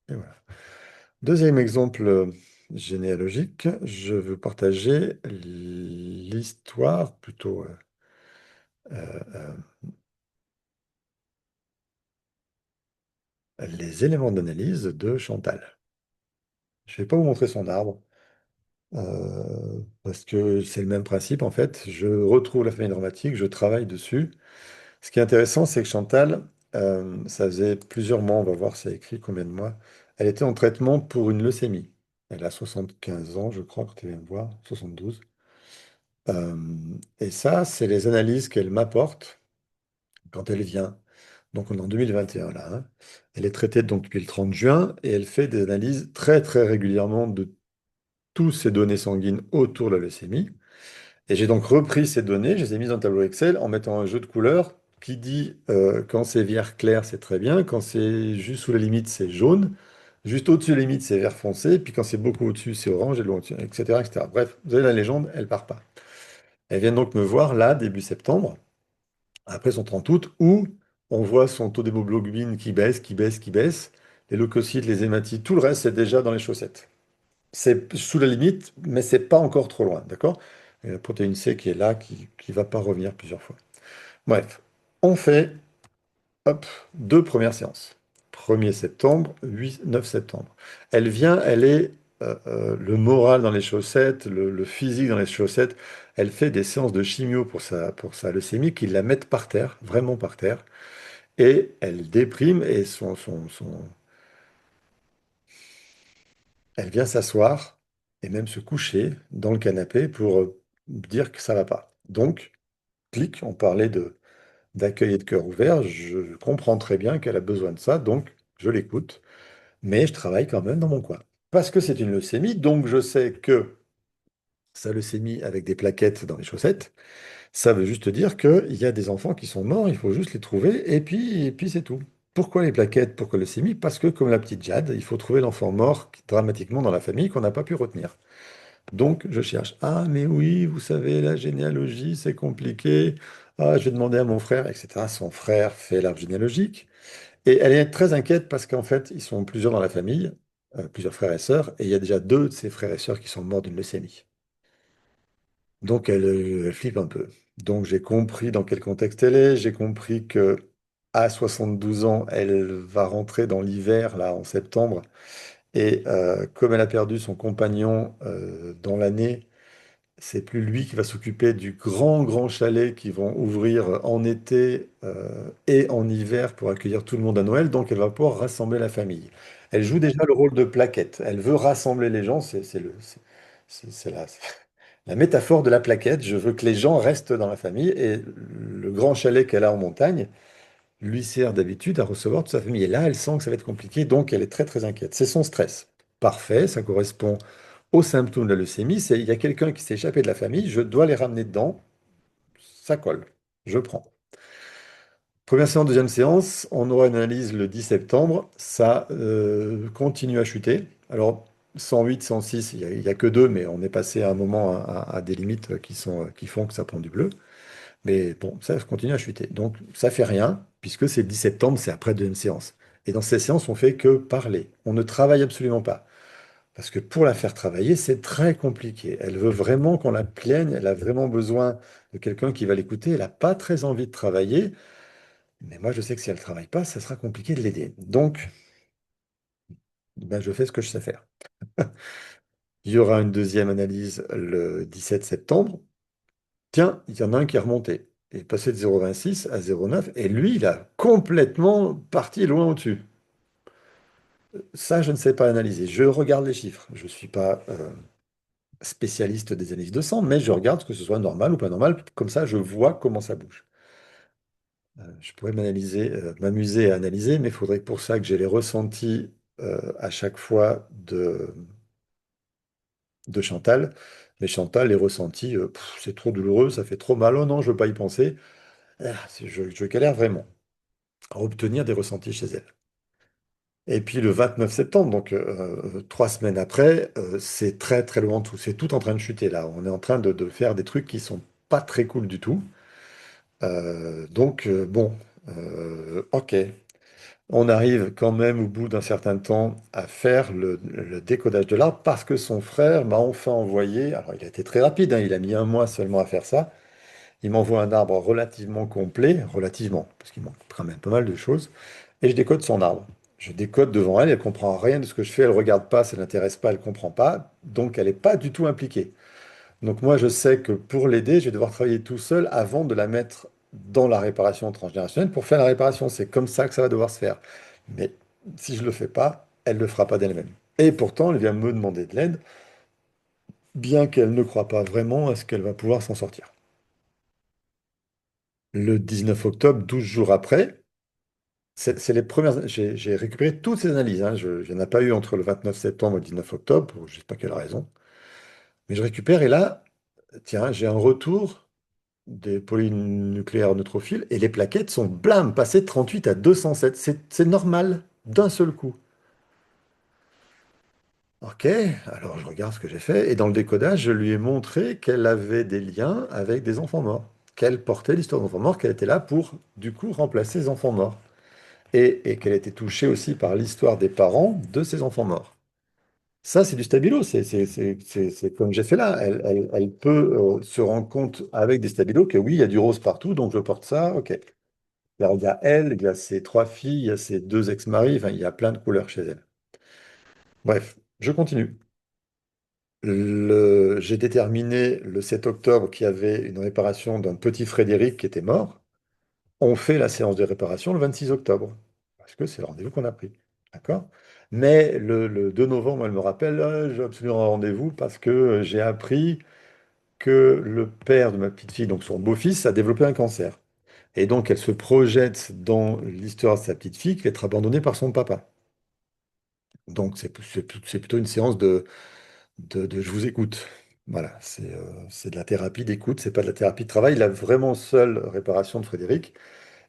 Et voilà. Deuxième exemple généalogique, je veux partager l'histoire, plutôt euh, les éléments d'analyse de Chantal. Je ne vais pas vous montrer son arbre, parce que c'est le même principe en fait. Je retrouve la famille dramatique, je travaille dessus. Ce qui est intéressant, c'est que Chantal, ça faisait plusieurs mois, on va voir, ça écrit combien de mois. Elle était en traitement pour une leucémie. Elle a 75 ans, je crois, quand tu viens me voir, 72. Euh, et ça, c'est les analyses qu'elle m'apporte quand elle vient. Donc, on est en 2021 là, hein. Elle est traitée donc depuis le 30 juin et elle fait des analyses très, très régulièrement de tous ces données sanguines autour de la leucémie. Et j'ai donc repris ces données, je les ai mises dans un tableau Excel en mettant un jeu de couleurs qui dit quand c'est vert clair, c'est très bien, quand c'est juste sous la limite, c'est jaune, juste au-dessus de la limite, c'est vert foncé, puis quand c'est beaucoup au-dessus, c'est orange, et loin au-dessus, etc., etc. Bref, vous avez la légende, elle part pas. Elle vient donc me voir là, début septembre, après son 30 août, où on voit son taux d'hémoglobine qui baisse, qui baisse, qui baisse, les leucocytes, les hématites, tout le reste, c'est déjà dans les chaussettes. C'est sous la limite, mais c'est pas encore trop loin, d'accord? Et la protéine C qui est là, qui va pas revenir plusieurs fois. Bref, on fait, hop, deux premières séances. 1er septembre, 9 septembre. Elle vient, elle est le moral dans les chaussettes, le physique dans les chaussettes. Elle fait des séances de chimio pour sa leucémie qui la mettent par terre, vraiment par terre. Et elle déprime et elle vient s'asseoir et même se coucher dans le canapé pour dire que ça va pas. Donc, clic, on parlait d'accueil et de cœur ouvert, je comprends très bien qu'elle a besoin de ça, donc je l'écoute, mais je travaille quand même dans mon coin. Parce que c'est une leucémie, donc je sais que sa leucémie avec des plaquettes dans les chaussettes, ça veut juste dire qu'il y a des enfants qui sont morts, il faut juste les trouver, et puis c'est tout. Pourquoi les plaquettes? Pourquoi la leucémie? Parce que, comme la petite Jade, il faut trouver l'enfant mort dramatiquement dans la famille qu'on n'a pas pu retenir. Donc, je cherche. Ah, mais oui, vous savez, la généalogie, c'est compliqué. Ah, je vais demander à mon frère, etc. Son frère fait l'arbre généalogique. Et elle est très inquiète parce qu'en fait, ils sont plusieurs dans la famille, plusieurs frères et sœurs, et il y a déjà deux de ses frères et sœurs qui sont morts d'une leucémie. Donc, elle flippe un peu. Donc, j'ai compris dans quel contexte elle est. J'ai compris que à 72 ans, elle va rentrer dans l'hiver, là, en septembre. Et comme elle a perdu son compagnon dans l'année, c'est plus lui qui va s'occuper du grand, grand chalet qui vont ouvrir en été et en hiver pour accueillir tout le monde à Noël. Donc, elle va pouvoir rassembler la famille. Elle joue déjà le rôle de plaquette. Elle veut rassembler les gens. C'est la métaphore de la plaquette. Je veux que les gens restent dans la famille. Et le grand chalet qu'elle a en montagne lui sert d'habitude à recevoir toute sa famille. Et là, elle sent que ça va être compliqué. Donc, elle est très, très inquiète. C'est son stress. Parfait, ça correspond aux symptômes de la leucémie, c'est il y a quelqu'un qui s'est échappé de la famille, je dois les ramener dedans, ça colle, je prends. Première séance, deuxième séance, on aura une analyse le 10 septembre, ça continue à chuter. Alors 108, 106, il y a que deux, mais on est passé à un moment à des limites qui font que ça prend du bleu. Mais bon, ça continue à chuter. Donc ça fait rien, puisque c'est le 10 septembre, c'est après la deuxième séance. Et dans ces séances, on fait que parler. On ne travaille absolument pas. Parce que pour la faire travailler, c'est très compliqué. Elle veut vraiment qu'on la plaigne, elle a vraiment besoin de quelqu'un qui va l'écouter. Elle n'a pas très envie de travailler, mais moi je sais que si elle ne travaille pas, ça sera compliqué de l'aider. Donc, ben, je fais ce que je sais faire. Il y aura une deuxième analyse le 17 septembre. Tiens, il y en a un qui est remonté. Il est passé de 0,26 à 0,9 et lui, il a complètement parti loin au-dessus. Ça, je ne sais pas analyser. Je regarde les chiffres. Je ne suis pas spécialiste des analyses de sang, mais je regarde que ce soit normal ou pas normal, comme ça je vois comment ça bouge. Je pourrais m'amuser à analyser, mais il faudrait pour ça que j'ai les ressentis à chaque fois de Chantal. Mais Chantal, les ressentis, c'est trop douloureux, ça fait trop mal, oh non, je ne veux pas y penser. Je galère vraiment à obtenir des ressentis chez elle. Et puis le 29 septembre, donc 3 semaines après, c'est très très loin de tout. C'est tout en train de chuter là. On est en train de faire des trucs qui sont pas très cool du tout. Donc bon, ok. On arrive quand même au bout d'un certain temps à faire le décodage de l'arbre parce que son frère m'a enfin envoyé, alors il a été très rapide, hein, il a mis un mois seulement à faire ça, il m'envoie un arbre relativement complet, relativement, parce qu'il manque quand même pas mal de choses, et je décode son arbre. Je décode devant elle, elle comprend rien de ce que je fais, elle regarde pas, ça l'intéresse pas, elle comprend pas, donc elle n'est pas du tout impliquée. Donc moi, je sais que pour l'aider, je vais devoir travailler tout seul avant de la mettre dans la réparation transgénérationnelle pour faire la réparation. C'est comme ça que ça va devoir se faire. Mais si je ne le fais pas, elle ne le fera pas d'elle-même. Et pourtant, elle vient me demander de l'aide, bien qu'elle ne croit pas vraiment à ce qu'elle va pouvoir s'en sortir. Le 19 octobre, 12 jours après, c'est les premières. J'ai récupéré toutes ces analyses, hein. Il n'y en a pas eu entre le 29 septembre et le 19 octobre, pour je ne sais pas quelle raison. Mais je récupère et là, tiens, j'ai un retour des polynucléaires neutrophiles et les plaquettes sont blam, passées de 38 à 207. C'est normal, d'un seul coup. Ok, alors je regarde ce que j'ai fait et dans le décodage, je lui ai montré qu'elle avait des liens avec des enfants morts, qu'elle portait l'histoire d'enfants morts, qu'elle était là pour, du coup, remplacer les enfants morts et qu'elle était touchée aussi par l'histoire des parents de ces enfants morts. Ça, c'est du stabilo, c'est comme j'ai fait là. Elle peut se rendre compte avec des stabilos que oui, il y a du rose partout, donc je porte ça, ok. Alors, il y a elle, il y a ses trois filles, il y a ses deux ex-maris, enfin, il y a plein de couleurs chez elle. Bref, je continue. J'ai déterminé le 7 octobre qu'il y avait une réparation d'un petit Frédéric qui était mort. On fait la séance de réparation le 26 octobre, parce que c'est le rendez-vous qu'on a pris. D'accord? Mais le 2 novembre, elle me rappelle, j'ai absolument un rendez-vous parce que j'ai appris que le père de ma petite fille, donc son beau-fils, a développé un cancer. Et donc, elle se projette dans l'histoire de sa petite fille qui va être abandonnée par son papa. Donc, c'est plutôt une séance de je vous écoute. Voilà, c'est de la thérapie d'écoute, c'est pas de la thérapie de travail. La vraiment seule réparation de Frédéric,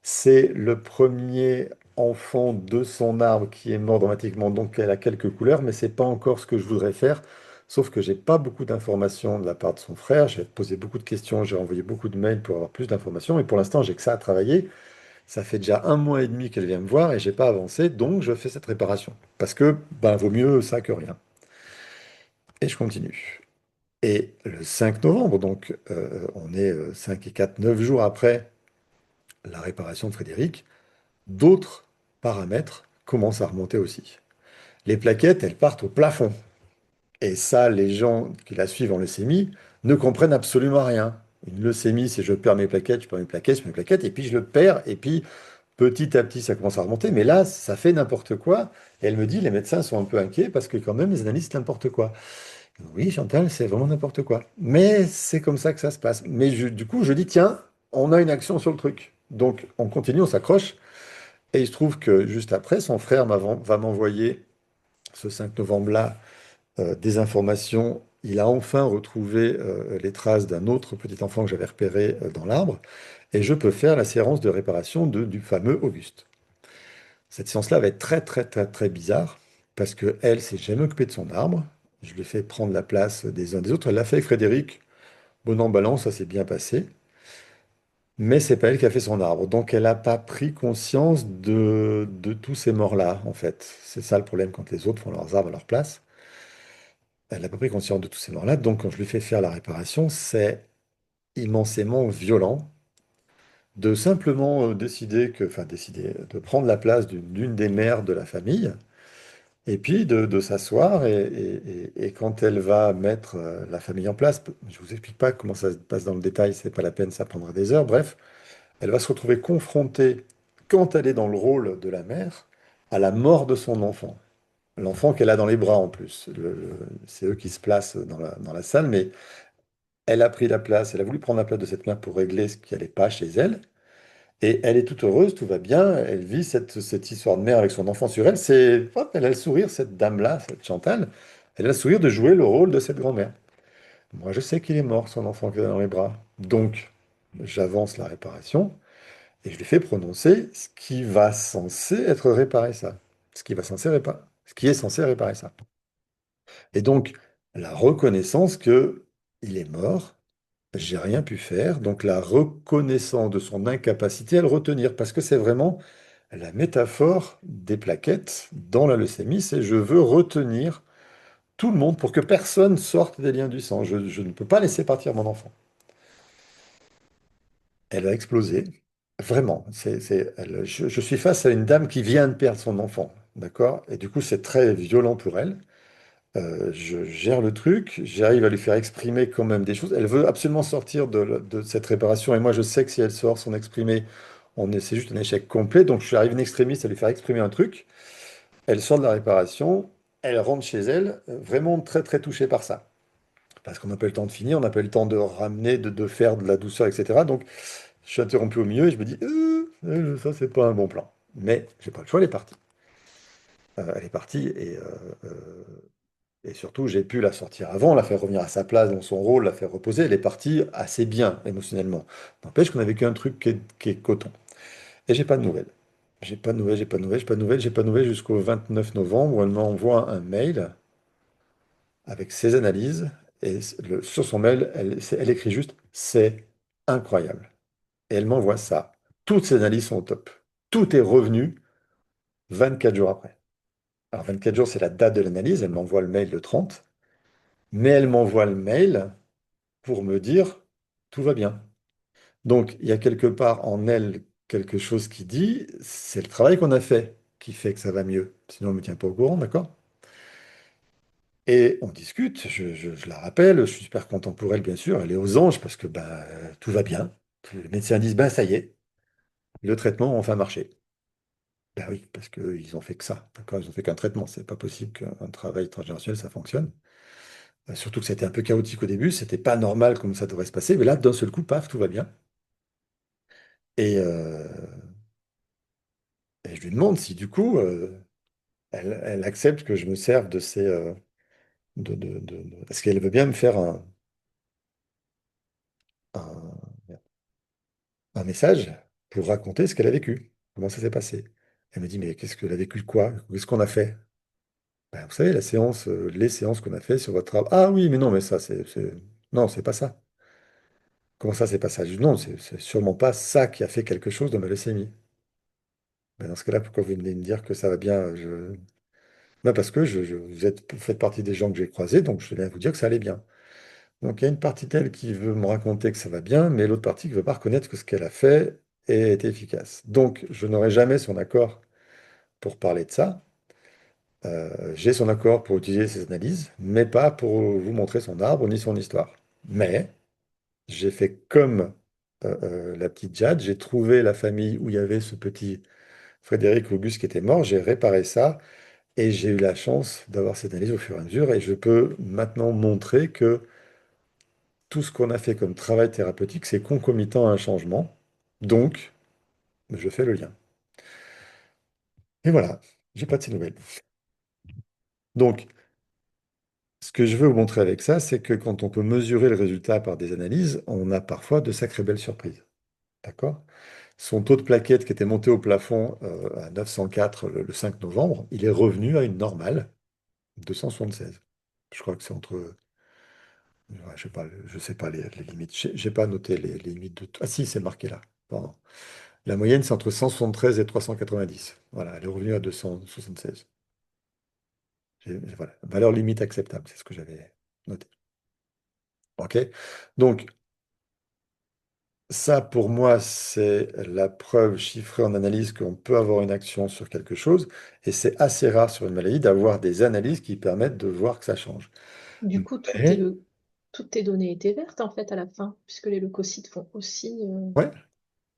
c'est le premier enfant de son arbre qui est mort dramatiquement, donc elle a quelques couleurs, mais c'est pas encore ce que je voudrais faire. Sauf que j'ai pas beaucoup d'informations de la part de son frère. J'ai posé beaucoup de questions, j'ai envoyé beaucoup de mails pour avoir plus d'informations, et pour l'instant, j'ai que ça à travailler. Ça fait déjà un mois et demi qu'elle vient me voir et j'ai pas avancé, donc je fais cette réparation. Parce que, ben, vaut mieux ça que rien. Et je continue. Et le 5 novembre, donc on est 5 et 4, 9 jours après la réparation de Frédéric, d'autres paramètres commencent à remonter aussi. Les plaquettes, elles partent au plafond. Et ça, les gens qui la suivent en leucémie ne comprennent absolument rien. Une leucémie, c'est je perds mes plaquettes, je perds mes plaquettes, et puis je le perds, et puis petit à petit, ça commence à remonter, mais là, ça fait n'importe quoi. Et elle me dit, les médecins sont un peu inquiets parce que quand même, les analyses, c'est n'importe quoi. Oui, Chantal, c'est vraiment n'importe quoi. Mais c'est comme ça que ça se passe. Mais du coup, je dis, tiens, on a une action sur le truc. Donc, on continue, on s'accroche. Et il se trouve que juste après, son frère va m'envoyer ce 5 novembre-là des informations. Il a enfin retrouvé les traces d'un autre petit enfant que j'avais repéré dans l'arbre. Et je peux faire la séance de réparation du fameux Auguste. Cette séance-là va être très, très, très, très bizarre parce que elle s'est jamais occupée de son arbre. Je lui ai fait prendre la place des uns des autres. Elle l'a fait avec Frédéric. Bon an, balance, ça s'est bien passé. Mais c'est pas elle qui a fait son arbre. Donc elle n'a pas pris conscience de tous ces morts-là, en fait. C'est ça le problème quand les autres font leurs arbres à leur place. Elle n'a pas pris conscience de tous ces morts-là. Donc quand je lui fais faire la réparation, c'est immensément violent de simplement décider enfin décider, de prendre la place d'une des mères de la famille. Et puis de s'asseoir et quand elle va mettre la famille en place, je ne vous explique pas comment ça se passe dans le détail, c'est pas la peine, ça prendra des heures. Bref, elle va se retrouver confrontée, quand elle est dans le rôle de la mère, à la mort de son enfant. L'enfant qu'elle a dans les bras en plus. C'est eux qui se placent dans la salle, mais elle a pris la place, elle a voulu prendre la place de cette mère pour régler ce qui n'allait pas chez elle. Et elle est toute heureuse, tout va bien. Elle vit cette histoire de mère avec son enfant sur elle. Hop, elle a le sourire, cette dame-là, cette Chantal. Elle a le sourire de jouer le rôle de cette grand-mère. Moi, je sais qu'il est mort, son enfant qui est dans les bras. Donc, j'avance la réparation et je lui fais prononcer ce qui va censé être réparé ça. Ce qui est censé réparer ça. Et donc, la reconnaissance que il est mort, j'ai rien pu faire. Donc, la reconnaissance de son incapacité à le retenir, parce que c'est vraiment La métaphore des plaquettes dans la leucémie, c'est je veux retenir tout le monde pour que personne sorte des liens du sang. Je ne peux pas laisser partir mon enfant. Elle a explosé. Vraiment. Je suis face à une dame qui vient de perdre son enfant. D'accord? Et du coup, c'est très violent pour elle. Je gère le truc, j'arrive à lui faire exprimer quand même des choses. Elle veut absolument sortir de cette réparation. Et moi, je sais que si elle sort son exprimé, c'est juste un échec complet. Donc, je suis arrivé in extremis à lui faire exprimer un truc. Elle sort de la réparation, elle rentre chez elle, vraiment très, très touchée par ça. Parce qu'on n'a pas eu le temps de finir, on n'a pas eu le temps de ramener, de faire de la douceur, etc. Donc, je suis interrompu au milieu et je me dis, ça, c'est pas un bon plan. Mais j'ai pas le choix, elle est partie. Elle est partie et surtout, j'ai pu la sortir avant, la faire revenir à sa place dans son rôle, la faire reposer. Elle est partie assez bien émotionnellement. N'empêche qu'on a vécu un truc qui est coton. Et j'ai pas de nouvelles. J'ai pas de nouvelles, j'ai pas de nouvelles, j'ai pas de nouvelles, j'ai pas de nouvelles jusqu'au 29 novembre où elle m'envoie un mail avec ses analyses. Et sur son mail, elle écrit juste, c'est incroyable. Et elle m'envoie ça. Toutes ses analyses sont au top. Tout est revenu 24 jours après. Alors 24 jours, c'est la date de l'analyse. Elle m'envoie le mail le 30. Mais elle m'envoie le mail pour me dire tout va bien. Donc, il y a quelque part en elle quelque chose qui dit c'est le travail qu'on a fait qui fait que ça va mieux. Sinon, on ne me tient pas au courant, d'accord? Et on discute, je la rappelle, je suis super content pour elle, bien sûr. Elle est aux anges parce que bah, tout va bien. Les médecins disent bah, ça y est, le traitement a enfin marché. Ben oui, parce qu'ils ont fait que ça, d'accord? Ils ont fait qu'un traitement. C'est pas possible qu'un travail transgénérationnel, ça fonctionne. Surtout que c'était un peu chaotique au début, c'était pas normal comme ça devrait se passer. Mais là, d'un seul coup, paf, tout va bien. Et, euh, et je lui demande si du coup, elle accepte que je me serve de ces... Parce qu'elle veut bien me faire un, un message pour raconter ce qu'elle a vécu, comment ça s'est passé. Elle me dit, mais qu'est-ce qu'elle a vécu de quoi? Qu'est-ce qu'on a fait? Ben, vous savez, les séances qu'on a fait sur votre travail. Ah oui, mais non, mais ça, Non, c'est pas ça. Comment ça, c'est pas ça? Je dis, non, c'est sûrement pas ça qui a fait quelque chose de ma leucémie. Ben, dans ce cas-là, pourquoi vous venez me dire que ça va bien? Ben, parce que vous faites partie des gens que j'ai croisés, donc je viens vous dire que ça allait bien. Donc il y a une partie d'elle qui veut me raconter que ça va bien, mais l'autre partie qui ne veut pas reconnaître que ce qu'elle a fait est efficace. Donc je n'aurai jamais son accord pour parler de ça. J'ai son accord pour utiliser ses analyses, mais pas pour vous montrer son arbre ni son histoire. Mais j'ai fait comme la petite Jade, j'ai trouvé la famille où il y avait ce petit Frédéric Auguste qui était mort, j'ai réparé ça et j'ai eu la chance d'avoir cette analyse au fur et à mesure et je peux maintenant montrer que tout ce qu'on a fait comme travail thérapeutique, c'est concomitant à un changement. Donc, je fais le lien. Et voilà, j'ai pas de ces nouvelles. Donc, ce que je veux vous montrer avec ça, c'est que quand on peut mesurer le résultat par des analyses, on a parfois de sacrées belles surprises. D'accord? Son taux de plaquettes qui était monté au plafond à 904 le 5 novembre, il est revenu à une normale, 276. Je crois que c'est entre, ouais, je sais pas les limites. J'ai pas noté les limites de. Ah si, c'est marqué là. Pardon. La moyenne, c'est entre 173 et 390. Voilà, elle est revenue à 276. Voilà, valeur limite acceptable, c'est ce que j'avais noté. OK? Donc, ça, pour moi, c'est la preuve chiffrée en analyse qu'on peut avoir une action sur quelque chose. Et c'est assez rare sur une maladie d'avoir des analyses qui permettent de voir que ça change. Du coup, Mais, toutes tes données étaient vertes en fait à la fin, puisque les leucocytes font aussi ouais,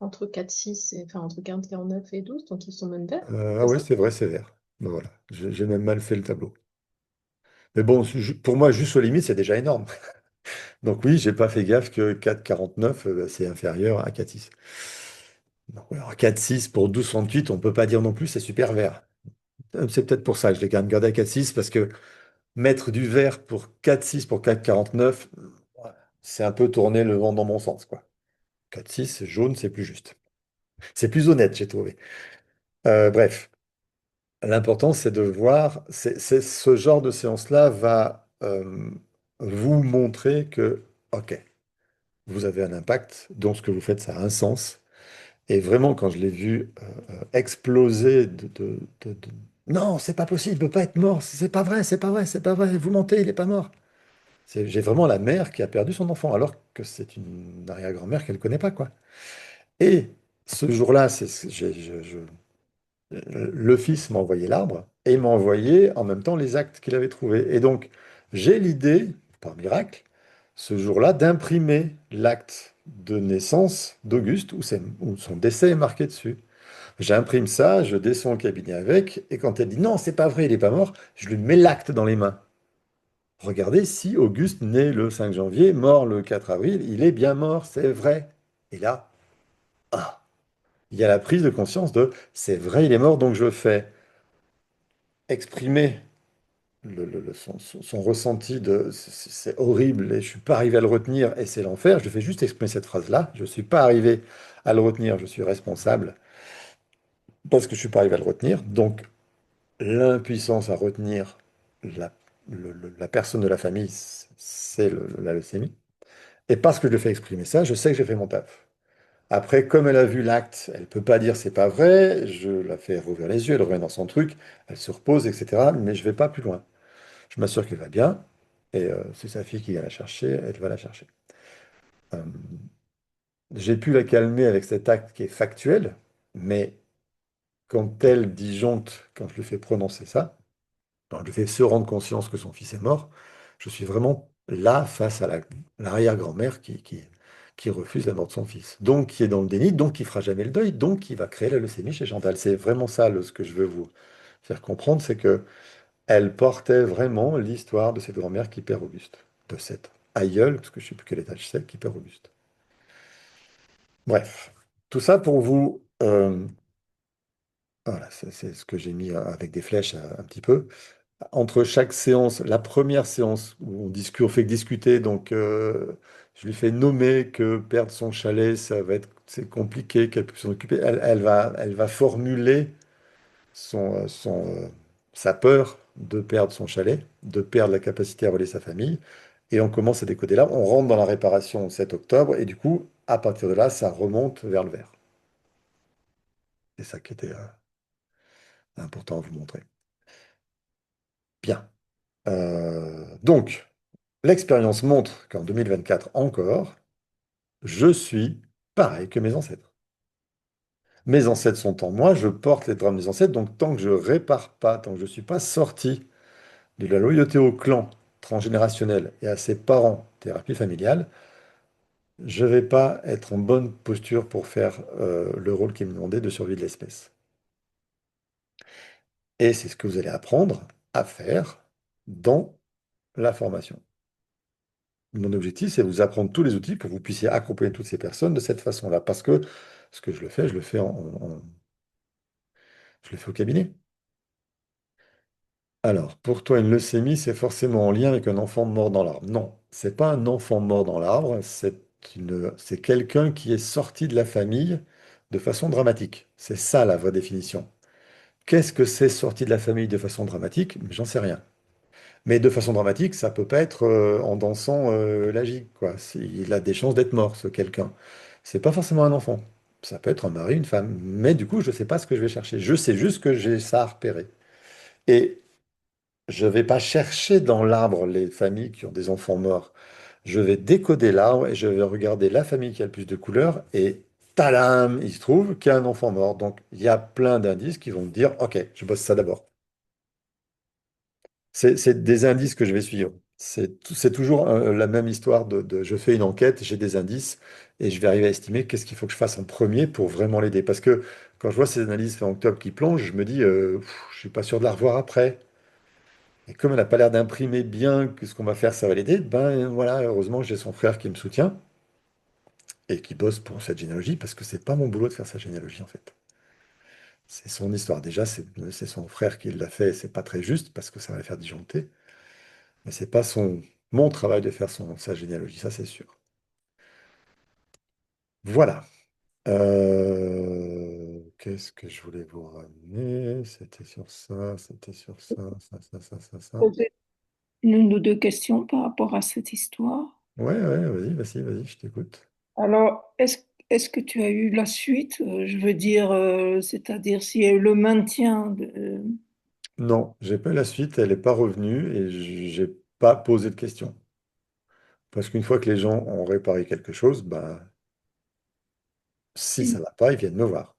entre 4,6 et enfin entre 40, 49 et 12, donc ils sont même verts, ah c'est ouais, ça? c'est vrai, c'est vert. Ben voilà, j'ai même mal fait le tableau. Mais bon, pour moi, juste aux limites, c'est déjà énorme. Donc oui, j'ai pas fait gaffe que 4,49, c'est inférieur à 4,6. Donc, alors 4,6 pour 12,68, on peut pas dire non plus, c'est super vert. C'est peut-être pour ça que je l'ai quand même gardé à 4,6, parce que mettre du vert pour 4,6 pour 4,49, voilà, c'est un peu tourner le vent dans mon sens, quoi. 4,6, jaune, c'est plus juste. C'est plus honnête, j'ai trouvé. Bref, l'important, c'est de voir, ce genre de séance-là va vous montrer que, OK, vous avez un impact, donc ce que vous faites, ça a un sens. Et vraiment, quand je l'ai vu exploser Non, c'est pas possible, il peut pas être mort, c'est pas vrai, c'est pas vrai, c'est pas vrai, vous mentez, il est pas mort. J'ai vraiment la mère qui a perdu son enfant, alors que c'est une arrière-grand-mère qu'elle connaît pas, quoi. Et ce jour-là, le fils m'a envoyé l'arbre et il m'a envoyé en même temps les actes qu'il avait trouvés. Et donc, j'ai l'idée, par miracle, ce jour-là, d'imprimer l'acte de naissance d'Auguste où son décès est marqué dessus. J'imprime ça, je descends au cabinet avec, et quand elle dit non, c'est pas vrai, il est pas mort, je lui mets l'acte dans les mains. Regardez si Auguste, né le 5 janvier, mort le 4 avril, il est bien mort, c'est vrai. Et là, ah, il y a la prise de conscience de c'est vrai, il est mort, donc je fais exprimer son ressenti de c'est horrible et je suis pas arrivé à le retenir et c'est l'enfer. Je fais juste exprimer cette phrase-là. Je suis pas arrivé à le retenir, je suis responsable parce que je suis pas arrivé à le retenir. Donc l'impuissance à retenir la, la personne de la famille, c'est la leucémie. Et parce que je le fais exprimer ça, je sais que j'ai fait mon taf. Après, comme elle a vu l'acte, elle peut pas dire c'est pas vrai, je la fais rouvrir les yeux, elle revient dans son truc, elle se repose, etc. Mais je vais pas plus loin. Je m'assure qu'elle va bien, et c'est sa fille qui vient la chercher, elle va la chercher. Euh, j'ai pu la calmer avec cet acte qui est factuel, mais quand elle disjoncte, quand je lui fais prononcer ça, quand je lui fais se rendre conscience que son fils est mort, je suis vraiment là face à l'arrière-grand-mère qui refuse la mort de son fils. Donc qui est dans le déni, donc qui fera jamais le deuil, donc qui va créer la leucémie chez Chantal. C'est vraiment ça ce que je veux vous faire comprendre, c'est que elle portait vraiment l'histoire de cette grand-mère qui perd Auguste, de cette aïeule, parce que je ne sais plus quel étage c'est, qui perd Auguste. Bref, tout ça pour vous, voilà, c'est ce que j'ai mis avec des flèches un petit peu. Entre chaque séance, la première séance où on discute, on fait que discuter, donc je lui fais nommer que perdre son chalet, c'est compliqué, qu'elle peut s'en occuper. Elle va formuler sa peur de perdre son chalet, de perdre la capacité à voler sa famille. Et on commence à décoder là. On rentre dans la réparation au 7 octobre. Et du coup, à partir de là, ça remonte vers le vert. C'est ça qui était important à vous montrer. Bien. Donc, l'expérience montre qu'en 2024 encore, je suis pareil que mes ancêtres. Mes ancêtres sont en moi, je porte les drames des ancêtres, donc tant que je répare pas, tant que je ne suis pas sorti de la loyauté au clan transgénérationnel et à ses parents, thérapie familiale, je ne vais pas être en bonne posture pour faire le rôle qui est demandé de survie de l'espèce. Et c'est ce que vous allez apprendre à faire dans la formation. Mon objectif, c'est vous apprendre tous les outils pour que vous puissiez accompagner toutes ces personnes de cette façon-là. Parce que ce que je le fais je le fais au cabinet. Alors, pour toi, une leucémie, c'est forcément en lien avec un enfant mort dans l'arbre. Non, c'est pas un enfant mort dans l'arbre, c'est quelqu'un qui est sorti de la famille de façon dramatique. C'est ça la vraie définition. Qu'est-ce que c'est sorti de la famille de façon dramatique? J'en sais rien. Mais de façon dramatique, ça peut pas être en dansant la gigue, quoi. Il a des chances d'être mort, ce quelqu'un. C'est pas forcément un enfant. Ça peut être un mari, une femme. Mais du coup, je sais pas ce que je vais chercher. Je sais juste que j'ai ça à repérer. Et je vais pas chercher dans l'arbre les familles qui ont des enfants morts. Je vais décoder l'arbre et je vais regarder la famille qui a le plus de couleurs et tadam, il se trouve qu'il y a un enfant mort. Donc il y a plein d'indices qui vont me dire, OK, je bosse ça d'abord. C'est des indices que je vais suivre. C'est toujours la même histoire je fais une enquête, j'ai des indices et je vais arriver à estimer qu'est-ce qu'il faut que je fasse en premier pour vraiment l'aider. Parce que quand je vois ces analyses fin octobre qui plongent, je me dis, je suis pas sûr de la revoir après. Et comme elle n'a pas l'air d'imprimer bien que ce qu'on va faire, ça va l'aider, ben voilà, heureusement j'ai son frère qui me soutient et qui bosse pour cette généalogie parce que c'est pas mon boulot de faire sa généalogie en fait. C'est son histoire. Déjà, c'est son frère qui l'a fait, et c'est pas très juste parce que ça va le faire disjoncter. Mais c'est pas mon travail de faire sa généalogie, ça c'est sûr. Voilà. Qu'est-ce que je voulais vous ramener? C'était sur ça, c'était sur ça. Poser une ou deux questions par rapport à cette histoire. Ouais, ouais, vas-y, je t'écoute. Alors, est-ce que tu as eu la suite? Je veux dire, c'est-à-dire s'il y a eu le maintien de... Non, j'ai pas eu la suite, elle n'est pas revenue et j'ai pas posé de questions. Parce qu'une fois que les gens ont réparé quelque chose, bah, si ça va pas, ils viennent me voir.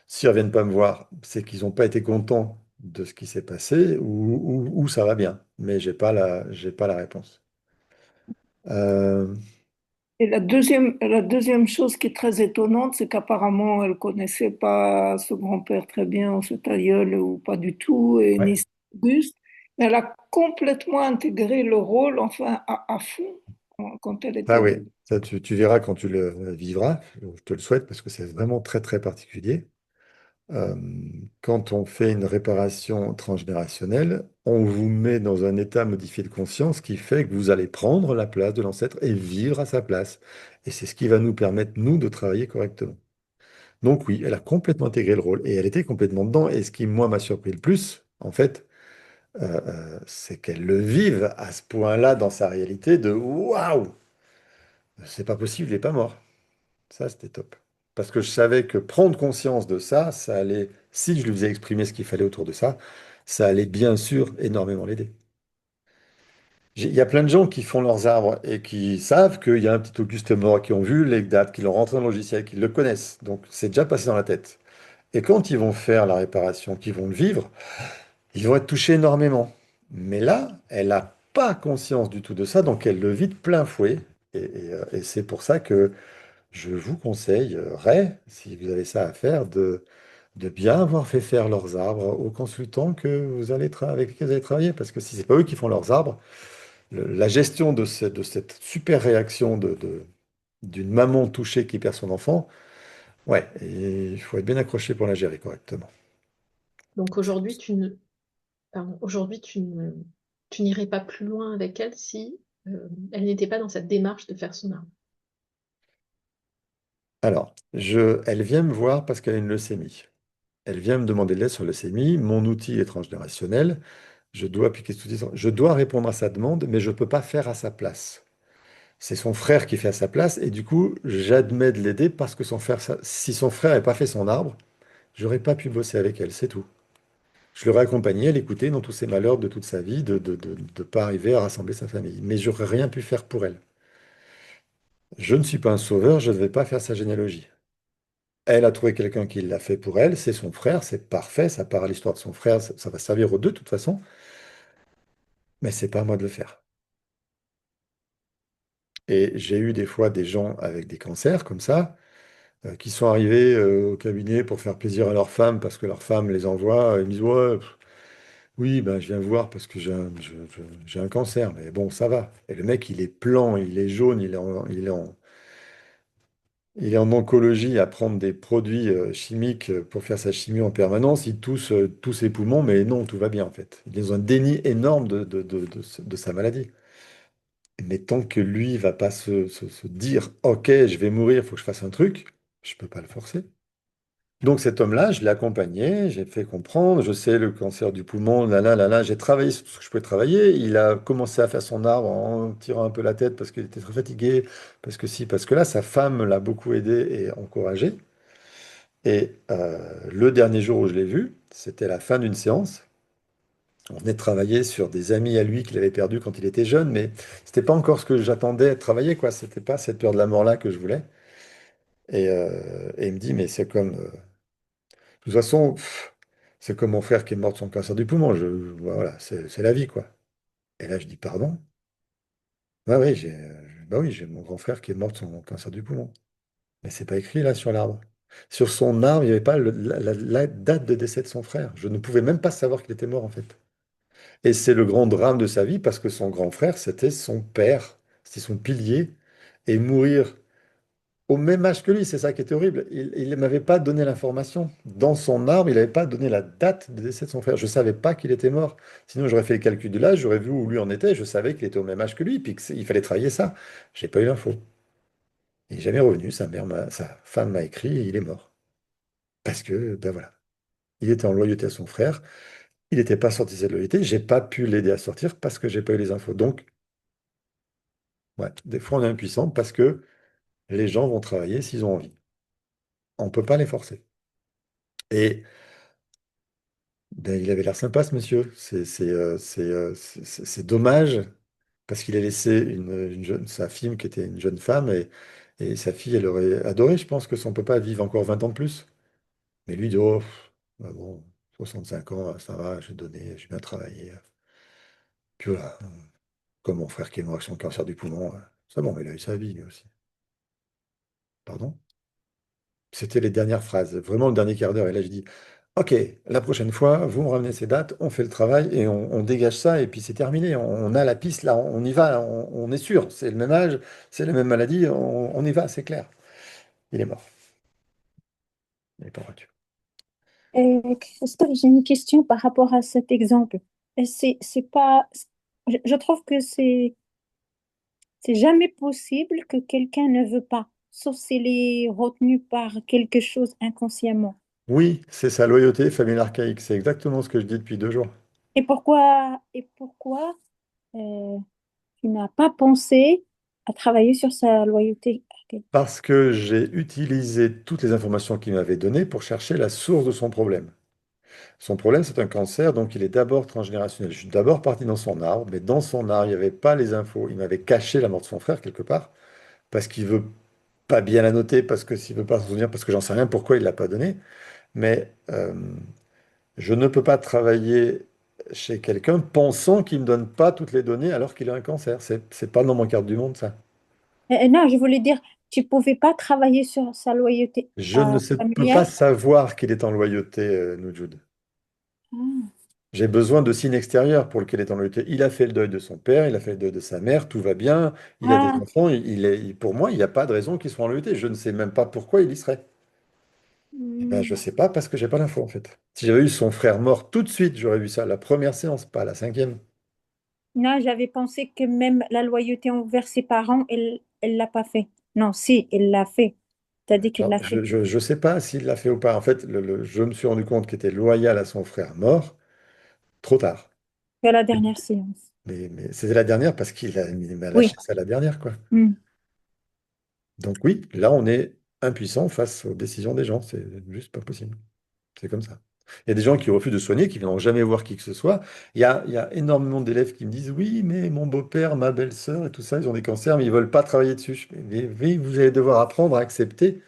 S'ils ne reviennent pas me voir, c'est qu'ils n'ont pas été contents de ce qui s'est passé ou ça va bien. Mais j'ai pas la réponse. Euh, Et la deuxième chose qui est très étonnante, c'est qu'apparemment, elle connaissait pas ce grand-père très bien, ou cet aïeul, ou pas du tout, et ni ouais. cet Auguste. Mais elle a complètement intégré le rôle, enfin, à fond, quand elle Ah était... oui, ça tu verras quand tu le vivras. Je te le souhaite parce que c'est vraiment très très particulier. Euh, Quand on fait une réparation transgénérationnelle, on vous met dans un état modifié de conscience qui fait que vous allez prendre la place de l'ancêtre et vivre à sa place. Et c'est ce qui va nous permettre, nous, de travailler correctement. Donc oui, elle a complètement intégré le rôle et elle était complètement dedans. Et ce qui, moi, m'a surpris le plus, en fait, c'est qu'elle le vive à ce point-là dans sa réalité de waouh, c'est pas possible, il n'est pas mort. Ça, c'était top. Parce que je savais que prendre conscience de ça, ça allait, si je lui faisais exprimer ce qu'il fallait autour de ça, ça allait bien sûr énormément l'aider. Il y a plein de gens qui font leurs arbres et qui savent qu'il y a un petit Auguste mort, qui ont vu les dates, qui l'ont rentré dans le logiciel, qui le connaissent. Donc c'est déjà passé dans la tête. Et quand ils vont faire la réparation, qu'ils vont le vivre, ils vont être touchés énormément. Mais là, elle n'a pas conscience du tout de ça, donc elle le vit de plein fouet. Et c'est pour ça que je vous conseillerais, si vous avez ça à faire, de bien avoir fait faire leurs arbres aux consultants que avec lesquels vous allez travailler. Parce que si ce n'est pas eux qui font leurs arbres, la gestion de cette super réaction d'une maman touchée qui perd son enfant, ouais, et il faut être bien accroché pour la gérer correctement. Donc aujourd'hui, aujourd'hui, tu n'irais pas plus loin avec elle si elle n'était pas dans cette démarche de faire son arme. Alors, elle vient me voir parce qu'elle a une leucémie. Elle vient me demander de l'aide sur leucémie. Mon outil est transgénérationnel. Je dois appliquer ce outil. Je dois répondre à sa demande, mais je ne peux pas faire à sa place. C'est son frère qui fait à sa place, et du coup, j'admets de l'aider parce que si son frère n'avait pas fait son arbre, j'aurais pas pu bosser avec elle, c'est tout. Je l'aurais accompagnée, l'écouter dans tous ses malheurs de toute sa vie, de pas arriver à rassembler sa famille. Mais j'aurais rien pu faire pour elle. Je ne suis pas un sauveur, je ne vais pas faire sa généalogie. Elle a trouvé quelqu'un qui l'a fait pour elle, c'est son frère, c'est parfait, ça part à l'histoire de son frère, ça va servir aux deux de toute façon, mais c'est pas à moi de le faire. Et j'ai eu des fois des gens avec des cancers comme ça, qui sont arrivés au cabinet pour faire plaisir à leur femme parce que leur femme les envoie. Ils me disent, ouais, oui, ben, je viens voir parce que j'ai un cancer, mais bon, ça va. Et le mec, il est plan, il est jaune, il est en oncologie à prendre des produits chimiques pour faire sa chimie en permanence. Il tousse tous ses poumons, mais non, tout va bien en fait. Il est dans un déni énorme de sa maladie. Mais tant que lui va pas se dire, OK, je vais mourir, il faut que je fasse un truc, je peux pas le forcer. Donc cet homme-là, je l'ai accompagné, j'ai fait comprendre, je sais le cancer du poumon, là, j'ai travaillé sur tout ce que je pouvais travailler. Il a commencé à faire son arbre en tirant un peu la tête parce qu'il était très fatigué, parce que si, parce que là, sa femme l'a beaucoup aidé et encouragé. Et le dernier jour où je l'ai vu, c'était la fin d'une séance. On venait de travailler sur des amis à lui qu'il avait perdus quand il était jeune, mais c'était pas encore ce que j'attendais de travailler, quoi. C'était pas cette peur de la mort-là que je voulais. Et il me dit, mais c'est comme, de toute façon, c'est comme mon frère qui est mort de son cancer du poumon. Voilà, c'est la vie, quoi. Et là, je dis, pardon? Ah oui, bah oui, j'ai mon grand frère qui est mort de son cancer du poumon. Mais c'est pas écrit là sur l'arbre. Sur son arbre, il n'y avait pas la date de décès de son frère. Je ne pouvais même pas savoir qu'il était mort, en fait. Et c'est le grand drame de sa vie parce que son grand frère, c'était son père, c'était son pilier. Et mourir au même âge que lui, c'est ça qui est horrible. Il ne m'avait pas donné l'information. Dans son arbre, il n'avait pas donné la date de décès de son frère. Je ne savais pas qu'il était mort. Sinon, j'aurais fait le calcul de l'âge, j'aurais vu où lui en était. Je savais qu'il était au même âge que lui, puis qu'il fallait travailler ça. J'ai pas eu l'info. Il n'est jamais revenu. Sa femme m'a écrit et il est mort. Parce que, ben voilà, il était en loyauté à son frère. Il n'était pas sorti de cette loyauté. J'ai pas pu l'aider à sortir parce que j'ai pas eu les infos. Donc, ouais, des fois, on est impuissant parce que les gens vont travailler s'ils ont envie. On ne peut pas les forcer. Et ben, il avait l'air sympa, ce monsieur. C'est dommage parce qu'il a laissé sa fille qui était une jeune femme et sa fille, elle aurait adoré, je pense, que son papa vive encore 20 ans de plus. Mais lui, il dit, oh, bah bon, 65 ans, ça va, j'ai donné, j'ai bien travaillé. Puis voilà, comme mon frère qui est mort avec son cancer du poumon, c'est bon, il a eu sa vie, lui aussi. Pardon? C'était les dernières phrases, vraiment le dernier quart d'heure. Et là, je dis, OK, la prochaine fois, vous me ramenez ces dates, on fait le travail et on dégage ça, et puis c'est terminé. On a la piste, là, on y va, on est sûr. C'est le même âge, c'est la même maladie, on y va, c'est clair. Il est mort. Il n'est pas voiture. Christophe, j'ai une question par rapport à cet exemple. C'est pas, je trouve que c'est jamais possible que quelqu'un ne veut pas, sauf s'il est retenu par quelque chose inconsciemment. Oui, c'est sa loyauté familiale archaïque. C'est exactement ce que je dis depuis 2 jours. Et pourquoi euh, tu n'as pas pensé à travailler sur sa loyauté? Parce que j'ai utilisé toutes les informations qu'il m'avait données pour chercher la source de son problème. Son problème, c'est un cancer, donc il est d'abord transgénérationnel. Je suis d'abord parti dans son arbre, mais dans son arbre, il n'y avait pas les infos. Il m'avait caché la mort de son frère quelque part, parce qu'il veut pas bien la noter, parce que s'il veut pas s'en souvenir, parce que j'en sais rien pourquoi il l'a pas donné. Mais je ne peux pas travailler chez quelqu'un pensant qu'il me donne pas toutes les données alors qu'il a un cancer. C'est pas dans mon carte du monde, ça. Non, je voulais dire, tu pouvais pas travailler sur sa loyauté Je ne peux pas familiale. savoir qu'il est en loyauté, Noujoud. Ah, J'ai besoin de signes extérieurs pour lequel est en loyauté. Il a fait le deuil de son père, il a fait le deuil de sa mère, tout va bien, il a des ah, enfants, pour moi, il n'y a pas de raison qu'il soit en loyauté. Je ne sais même pas pourquoi il y serait. Eh ben, je hmm. ne sais pas parce que j'ai pas l'info en fait. Si j'avais eu son frère mort tout de suite, j'aurais vu ça à la première séance, pas à la cinquième. Non, j'avais pensé que même la loyauté envers ses parents, elle l'a pas fait. Non, si, elle l'a fait. T'as dit qu'elle Alors, l'a fait. je sais pas s'il l'a fait ou pas. En fait, je me suis rendu compte qu'il était loyal à son frère mort trop tard. Que la dernière séance. Mais c'était la dernière parce il m'a Oui. lâché ça la dernière, quoi. Hmm. Donc oui, là, on est impuissant face aux décisions des gens. C'est juste pas possible. C'est comme ça. Il y a des gens qui refusent de soigner, qui ne viendront jamais voir qui que ce soit. Il y a énormément d'élèves qui me disent, oui, mais mon beau-père, ma belle-sœur et tout ça, ils ont des cancers, mais ils ne veulent pas travailler dessus. Mais oui, vous allez devoir apprendre à accepter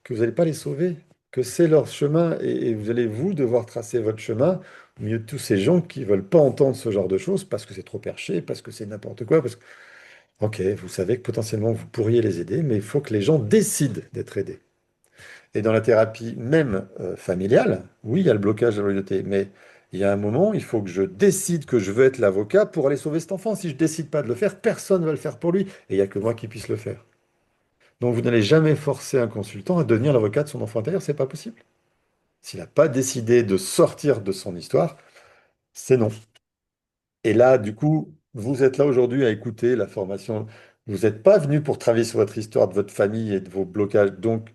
que vous n'allez pas les sauver, que c'est leur chemin et vous allez, vous, devoir tracer votre chemin au milieu de tous ces gens qui ne veulent pas entendre ce genre de choses parce que c'est trop perché, parce que c'est n'importe quoi. Ok, vous savez que potentiellement vous pourriez les aider, mais il faut que les gens décident d'être aidés. Et dans la thérapie, même familiale, oui, il y a le blocage de la loyauté, mais il y a un moment, il faut que je décide que je veux être l'avocat pour aller sauver cet enfant. Si je ne décide pas de le faire, personne ne va le faire pour lui, et il n'y a que moi qui puisse le faire. Donc vous n'allez jamais forcer un consultant à devenir l'avocat de son enfant intérieur, c'est pas possible. S'il n'a pas décidé de sortir de son histoire, c'est non. Et là, du coup, vous êtes là aujourd'hui à écouter la formation. Vous n'êtes pas venu pour travailler sur votre histoire de votre famille et de vos blocages. Donc,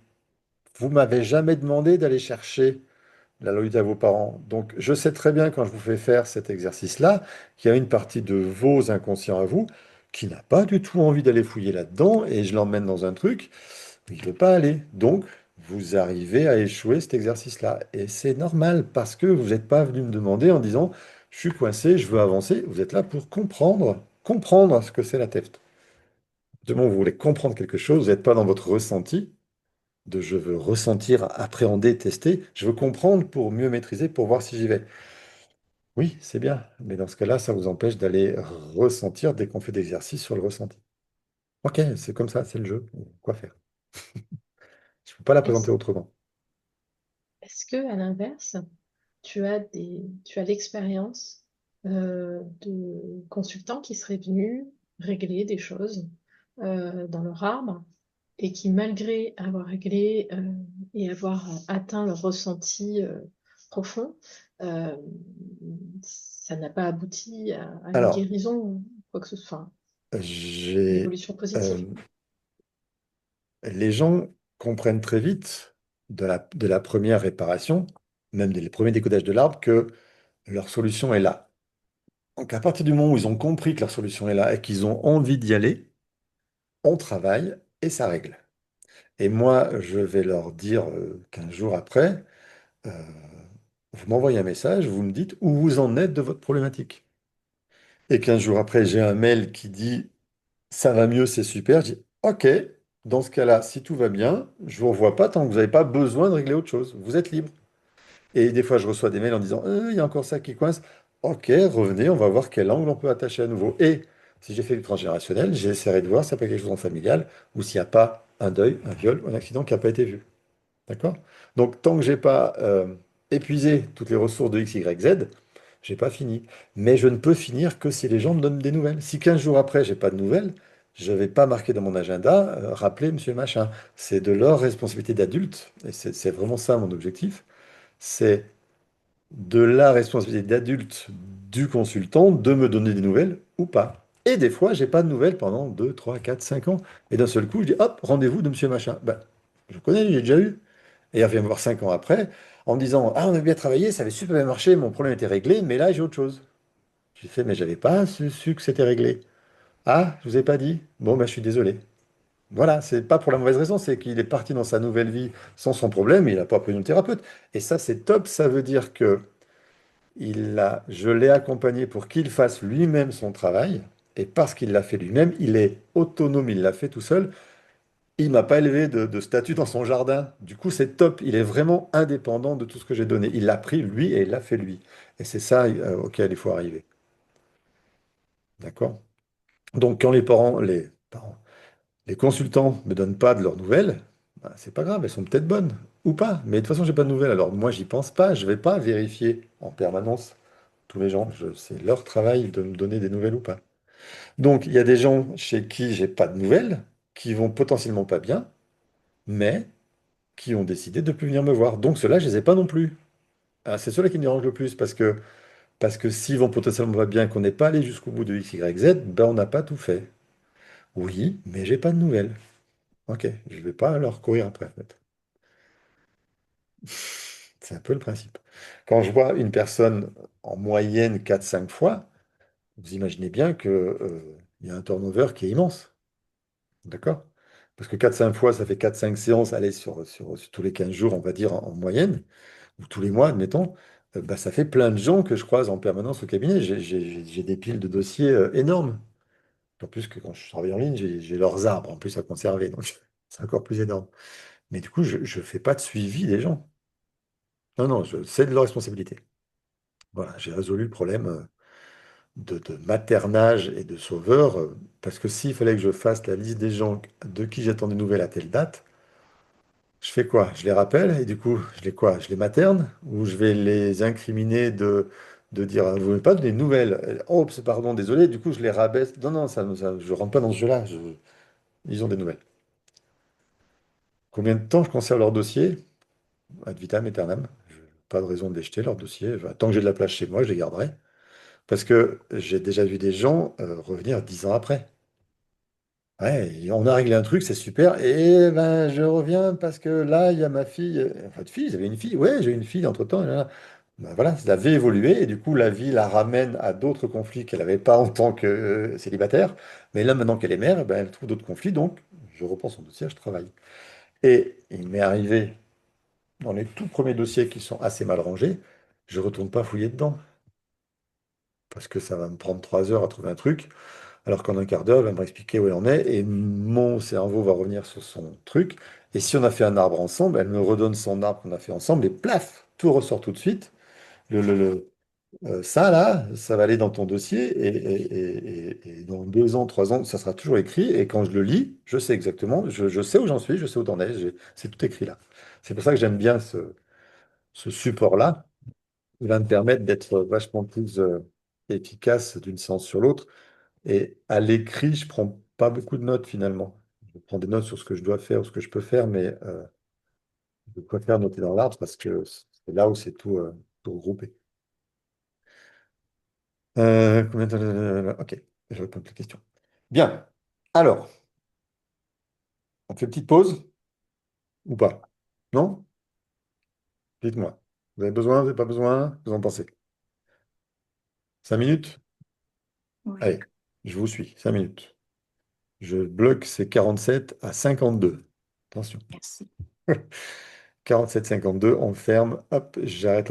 vous m'avez jamais demandé d'aller chercher la loyauté à vos parents. Donc, je sais très bien quand je vous fais faire cet exercice-là, qu'il y a une partie de vos inconscients à vous qui n'a pas du tout envie d'aller fouiller là-dedans et je l'emmène dans un truc, il ne veut pas aller. Donc, vous arrivez à échouer cet exercice-là. Et c'est normal parce que vous n'êtes pas venu me demander en disant, je suis coincé, je veux avancer. Vous êtes là pour comprendre ce que c'est la TEFT. Du moment où vous voulez comprendre quelque chose, vous n'êtes pas dans votre ressenti de je veux ressentir, appréhender, tester. Je veux comprendre pour mieux maîtriser, pour voir si j'y vais. Oui, c'est bien, mais dans ce cas-là, ça vous empêche d'aller ressentir dès qu'on fait d'exercice sur le ressenti. Ok, c'est comme ça, c'est le jeu. Quoi faire? Je ne peux pas la présenter Est-ce, autrement. est-ce que, à l'inverse, tu as l'expérience de consultants qui seraient venus régler des choses dans leur arbre et qui, malgré avoir réglé et avoir atteint leur ressenti profond, euh, ça n'a pas abouti à une Alors, guérison ou quoi que ce soit, enfin, une j'ai, évolution euh, positive. les gens comprennent très vite de la première réparation, même dès les premiers décodages de l'arbre, que leur solution est là. Donc, à partir du moment où ils ont compris que leur solution est là et qu'ils ont envie d'y aller, on travaille et ça règle. Et moi, je vais leur dire 15 jours après, euh, vous m'envoyez un message, vous me dites où vous en êtes de votre problématique. Et 15 jours après, j'ai un mail qui dit ça va mieux, c'est super. Je dis OK, dans ce cas-là, si tout va bien, je vous revois pas tant que vous n'avez pas besoin de régler autre chose. Vous êtes libre. Et des fois, je reçois des mails en disant il y a encore ça qui coince. OK, revenez, on va voir quel angle on peut attacher à nouveau. Et si j'ai fait du transgénérationnel, j'essaierai de voir s'il n'y a pas quelque chose en familial ou s'il n'y a pas un deuil, un viol ou un accident qui n'a pas été vu. D'accord? Donc, tant que j'ai pas épuisé toutes les ressources de X, Y, Z, j'ai pas fini. Mais je ne peux finir que si les gens me donnent des nouvelles. Si 15 jours après, j'ai pas de nouvelles, je ne vais pas marquer dans mon agenda, rappeler monsieur machin. C'est de leur responsabilité d'adulte, et c'est vraiment ça mon objectif. C'est de la responsabilité d'adulte du consultant de me donner des nouvelles ou pas. Et des fois, j'ai pas de nouvelles pendant 2, 3, 4, 5 ans. Et d'un seul coup, je dis, hop, rendez-vous de monsieur machin. Ben, je connais, j'ai déjà eu. Et il revient me voir 5 ans après en me disant, ah, on a bien travaillé, ça avait super bien marché, mon problème était réglé, mais là, j'ai autre chose. J'ai fait, mais j'avais pas su que c'était réglé. Ah, je vous ai pas dit. Bon, ben, je suis désolé. Voilà, c'est pas pour la mauvaise raison, c'est qu'il est parti dans sa nouvelle vie sans son problème, il n'a pas pris de thérapeute. Et ça, c'est top, ça veut dire que je l'ai accompagné pour qu'il fasse lui-même son travail. Et parce qu'il l'a fait lui-même, il est autonome, il l'a fait tout seul. Il m'a pas élevé de statut dans son jardin. Du coup, c'est top. Il est vraiment indépendant de tout ce que j'ai donné. Il l'a pris lui et il l'a fait lui. Et c'est ça auquel il faut arriver. D'accord? Donc, quand les consultants me donnent pas de leurs nouvelles, bah, c'est pas grave, elles sont peut-être bonnes ou pas. Mais de toute façon, j'ai pas de nouvelles. Alors moi, j'y pense pas. Je vais pas vérifier en permanence tous les gens. C'est leur travail de me donner des nouvelles ou pas. Donc, il y a des gens chez qui j'ai pas de nouvelles, qui vont potentiellement pas bien, mais qui ont décidé de plus venir me voir. Donc, ceux-là, je les ai pas non plus. Ah, c'est ceux-là qui me dérangent le plus parce que s'ils vont potentiellement pas bien, qu'on n'est pas allé jusqu'au bout de X, Y, Z, ben on n'a pas tout fait. Oui, mais j'ai pas de nouvelles. Ok, je vais pas leur courir après, en fait. C'est un peu le principe. Quand je vois une personne en moyenne 4, 5 fois, vous imaginez bien que, il y a un turnover qui est immense. D'accord? Parce que 4, 5 fois, ça fait 4, 5 séances, allez, sur tous les 15 jours, on va dire, en moyenne, ou tous les mois, admettons, bah, ça fait plein de gens que je croise en permanence au cabinet. J'ai des piles de dossiers énormes. En plus que quand je travaille en ligne, j'ai leurs arbres en plus à conserver, donc c'est encore plus énorme. Mais du coup, je ne fais pas de suivi des gens. Non, non, c'est de leur responsabilité. Voilà, j'ai résolu le problème de maternage et de sauveur, parce que s'il fallait que je fasse la liste des gens de qui j'attends des nouvelles à telle date, je fais quoi? Je les rappelle et du coup, je les quoi? Je les materne ou je vais les incriminer de dire vous ne voulez pas donner de nouvelles? Oh, pardon, désolé, du coup, je les rabaisse. Non, non, je rentre pas dans ce jeu-là. Ils ont des nouvelles. Combien de temps je conserve leur dossier? Ad vitam aeternam. Pas de raison de les jeter, leur dossier. Enfin, tant que j'ai de la place chez moi, je les garderai. Parce que j'ai déjà vu des gens revenir 10 ans après. Ouais, on a réglé un truc, c'est super. Et ben, je reviens parce que là, il y a ma fille. Enfin, de fille, vous avez une fille? Ouais, j'ai une fille entre-temps. Et là, ben voilà, la vie a évolué et du coup, la vie la ramène à d'autres conflits qu'elle n'avait pas en tant que célibataire. Mais là, maintenant qu'elle est mère, ben, elle trouve d'autres conflits. Donc, je reprends son dossier, je travaille. Et il m'est arrivé, dans les tout premiers dossiers qui sont assez mal rangés, je ne retourne pas fouiller dedans. Parce que ça va me prendre 3 heures à trouver un truc. Alors qu'en un quart d'heure, elle va me expliquer où elle en est et mon cerveau va revenir sur son truc. Et si on a fait un arbre ensemble, elle me redonne son arbre qu'on a fait ensemble et plaf, tout ressort tout de suite. Ça, là, ça va aller dans ton dossier et dans 2 ans, 3 ans, ça sera toujours écrit. Et quand je le lis, je sais exactement, je sais où j'en suis, je sais où t'en es. C'est tout écrit là. C'est pour ça que j'aime bien ce support-là. Il va me permettre d'être vachement plus efficace d'une séance sur l'autre. Et à l'écrit, je prends pas beaucoup de notes finalement. Je prends des notes sur ce que je dois faire ou ce que je peux faire, mais je préfère noter dans l'arbre parce que c'est là où c'est tout regroupé. Combien de temps. Ok, je réponds à toutes les questions. Bien. Alors, on fait une petite pause ou pas? Non? Dites-moi. Vous avez besoin, vous n'avez pas besoin? Vous en pensez? 5 minutes? Oui. Allez, je vous suis. 5 minutes. Je bloque ces 47 à 52. Attention. Merci. 47,52, on ferme. Hop, j'arrête.